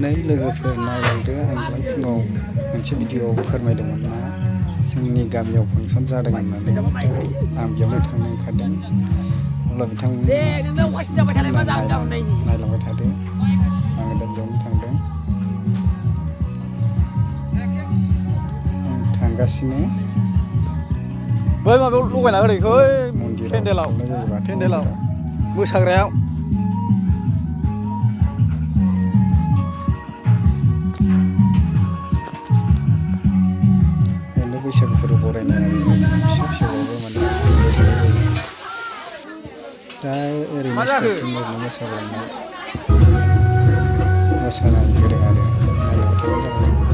नै लोगोफोर नायलांदो आं दहाय फुङाव मोनसे भिडिअ फोरमायदोंमोन ना जोंनि गामियाव फांसन जादों होननानै आं बेयावनो थांनो ओंखारदों अब्ला बिथांमोना नायलांबाय थादो आङो दा बेयावनो थांदों आं थांगासिनो बै माबायाव लगायना होदो बेखौ पेन्देलाव मोसाग्रायाव बैसागु फोरबो बरायनाय फिसा फिसौबाबो माने दा ओरैनो स्टार्टिं ओरैनो मोसानाय होदों आरो नायलांबाय थाबानो जाबाय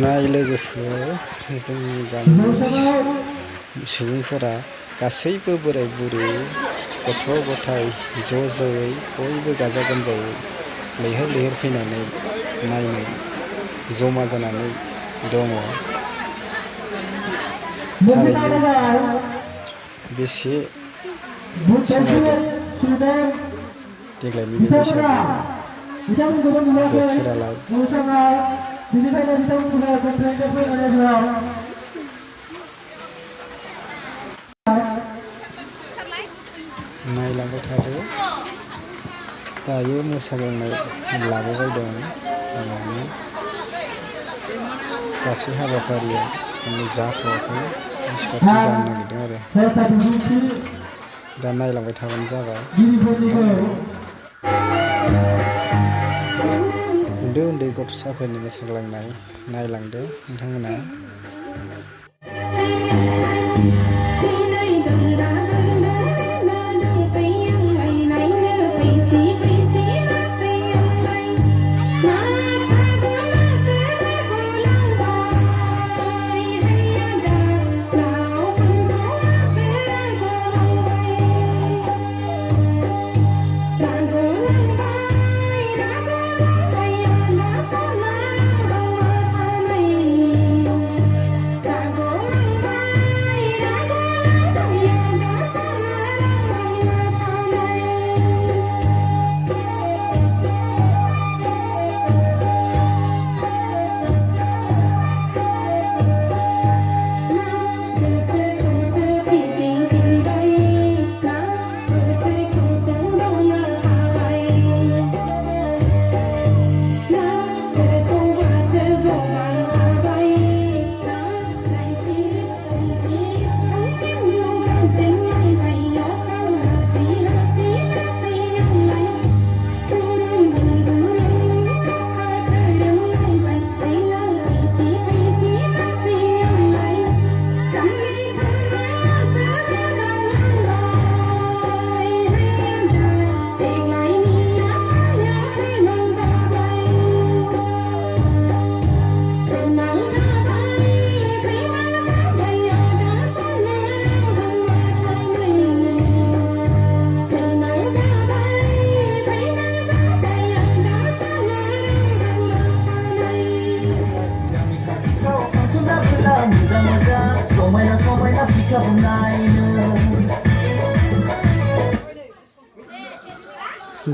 नुनाय लोगोखौ जोंनि गामिनि सुबुंफोरा गासैबो बोराय बुरै गथ' गथाय ज' ज'यै बयबो गाजा गोमजायै लैहोर लैहोर फैनानै नायनो जमा जानानै दङ। थारैनो बेसे समायदों देग्लायनि बे बैसागु बोथोरालाय। नायलांबाय थादो दायो मोसाग्लांनाय लाबोबाय दं होननानै गासै हाबाफारिया जाथ'वाखै स्टार्टिं जानो नागिरदों आरो दा नायलांबाय थाबानो जाबाय। उन्दै उन्दै गथ'साफोरनि मोसाग्लांनाय नायलांदो नोंथांमोना।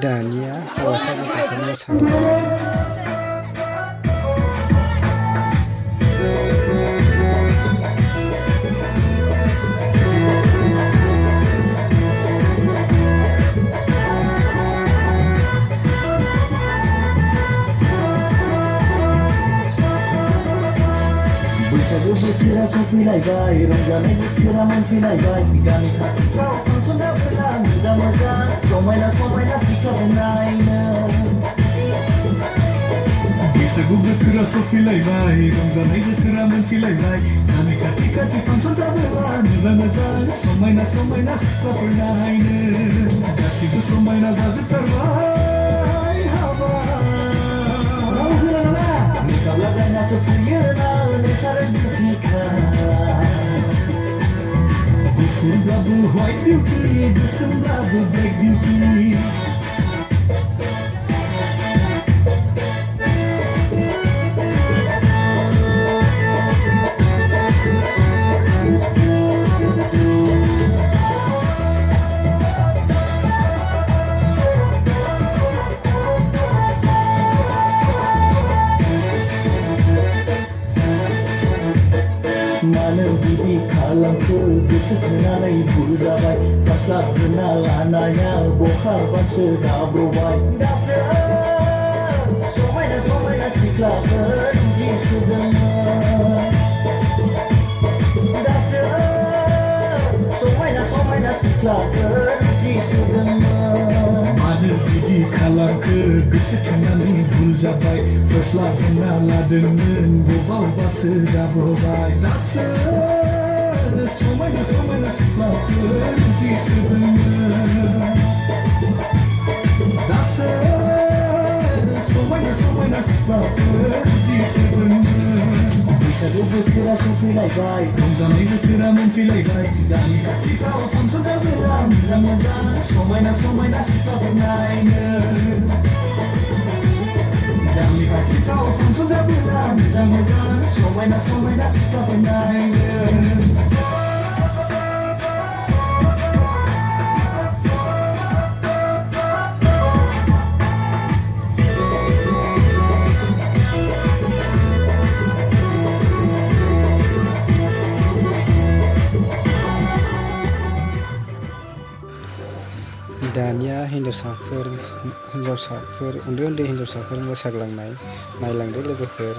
दानिया हौवासा गथ'फोर मोसाग्लांनाय बैसागु बोथोरा सफैलायबाय रंजानाय बोथोरा मोनफैलायबाय गामि खाथिफ्राव फांसन जाबोला मोजां मोजां समायना समायना सिख्लाफोर नायनो। बैसागु बोथोरा सफैलायबाय रंजानाय बोथोरा मोनफैलायबाय गामि खाथि खाथि फांसन जाबोला मोजां मोजां समायना समायना सिख्लाफोर नायनो। गासिबो समायना जाजोबथारबाय हाबा मेकाब्ला गायना सफैयो ना नेचारेल बिउटिखा गुफुरब्लाबो व्हाइट बिउटि गोसोमब्लाबो ब्लेक बिउटि। मानो बिदि खालामखो गोसो थोनानै भुल जाबाय फास्ला होना लानाया बहाबासो गाब्रबाय। दासो समायना समायना सिख्लाफोर जि सुदोंमोन दासो समायना समायना सिख्लाफोर जि सुदोंमोन। मानो बिदि खालामखो गोसो थोनानै भुल जाबाय फास्ला होना लादोंमोन बहाबासो गाब्रबाय। दासो समायना समायना सिख्लाफोर जि सुदोंमोन दासो समायना समायना सिख्लाफोर जि सुदोंमोन। बैसागु बोथोरा सफैलायबाय रंजानाय बोथोरा मोनफैलायबाय गामि खाथिफ्राव फांसन जाबोला मोजां मोजां समायना समायना सिख्लाफोर नायनो गामि खाथिफ्राव फांसन जाबोला मोजां मोजां समायना समायना सिख्लाफोर नायनो दानिया हिन्जावसाफोर उन्दै उन्दै हिन्जावसाफोर मोसाग्लांनाय नायलांदो लोगोफोर।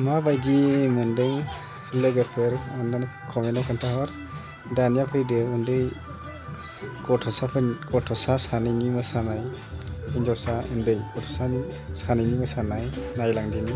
माबायदि मोनदों लोगोफोर अननानै कमेन्टआव खोन्थाहर। दानिया फैदो उन्दै गथ'सा सानैनि मोसानाय, हिन्जावसा उन्दै गथ'सा सानैनि मोसानाय नायलांदिनि।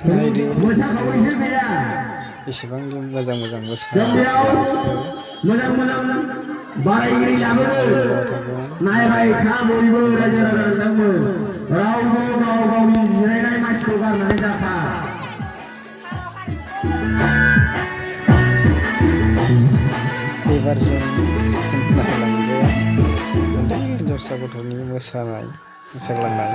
नायदो बेसेबां मोजां मोजां मोसानाय मोजां बारायगिरि लाबोदो नायबाय था बयबो रायजो राजाफोर रावबो गाव गावनि जिरायनाय मासिखौ गारनानै दाथा एबार जों नायलांगोन उन्दै हिनजावसा गथ'नि मोसाग्लांनाय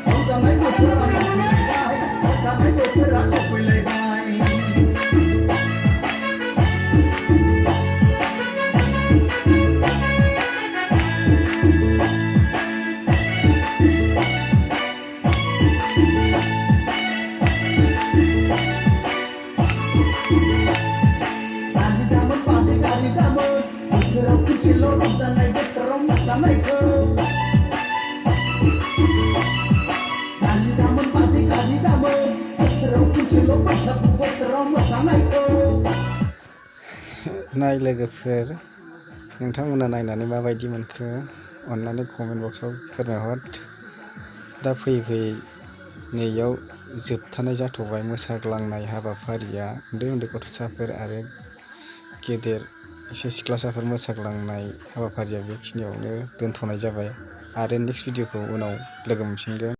रंजानाय बोथोरा मोनफैलायबाय मोसानाय बोथोरा सफैलायबाय गारि दामोन बोसोराव खनसेल' रंजानाय बोथोराव मोसानायखौ गारि दामोन बोसोराव खनसेल' बैसागु बोथोराव मोसानायखौ नाय लोगोफोर नोंथांमोना नायनानै माबायदि मोनखो अन्नानै कमेन्ट बक्सआव फोरमायहर दा फैयै फैयै नैयाव जोबथानाय जाथ'बाय मोसाग्लांनाय हाबाफारिया उन्दै उन्दै गथ'साफोर आरो गेदेर एसे सिख्लासाफोर मोसाग्लांनाय हाबाफारिया बेखिनियावनो दोनथ'नाय जाबाय आरो नेक्स्ट भिडिअखौ उनाव लोगो मोनफिनगोन।